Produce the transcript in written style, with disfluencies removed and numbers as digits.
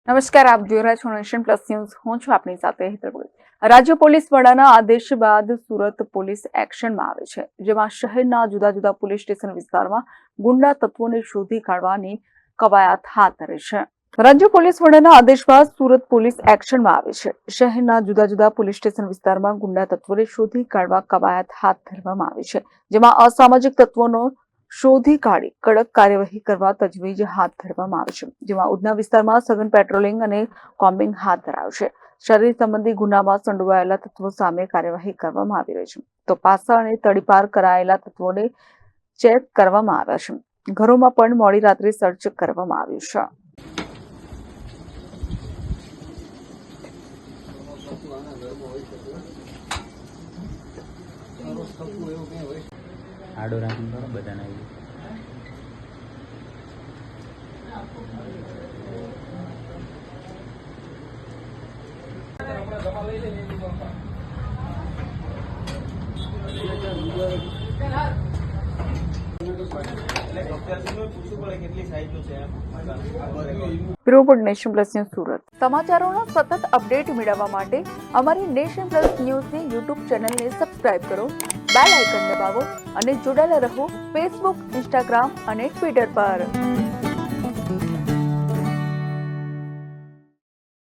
નમસ્કાર, આપ જોઈ રહ્યા છો નેશન પ્લસ ન્યૂઝ. હું છું આપની સાથે હેતલ ભગત. રાજ્ય પોલીસ વડાના આદેશ બાદ સુરત પોલીસ એક્શનમાં આવે છે, જેમાં શહેરના જુદા જુદા પોલીસ સ્ટેશન વિસ્તારમાં ગુંડા તત્વોને શોધી કાઢવાની કવાયત હાથ ધરી છે. રાજ્ય પોલીસ વડાના આદેશ બાદ સુરત પોલીસ એક્શનમાં આવે છે. શહેરના જુદા જુદા પોલીસ સ્ટેશન વિસ્તારમાં ગુંડા તત્વોને શોધી કાઢવા કવાયત હાથ ધરવામાં આવી છે, જેમાં અસામાજિક તત્વોનો શોધી કાઢી કડક કાર્યવાહી કરવા તજવીજ હાથ ધરવામાં આવે છે, જેમાં ઉધના વિસ્તારમાં સઘન પેટ્રોલિંગ અને કોમ્બિંગ હાથ ધરાયું છે. શરીર સંબંધી ગુનામાં સંડોવાયેલા તત્વો સામે કાર્યવાહી કરવામાં આવી રહી છે, તો પાસા અને તડીપાર કરાયેલા તત્વોને ચેક કરવામાં આવ્યા છે. ઘરોમાં પણ મોડી રાત્રે સર્ચ કરવામાં આવ્યું છે. આડો રાખીને કરો બધાને આવી bureau nation plus news Surat. સમાચારોના સતત અપડેટ મેળવવા માટે અમારી નેશન પ્લસ ન્યૂઝની યુટ્યુબ ચેનલને સબસ્ક્રાઇબ કરો, બેલ આઇકન દબાવો અને જોડાયેલા રહો ફેસબુક, ઇન્સ્ટાગ્રામ અને ટ્વિટર પર.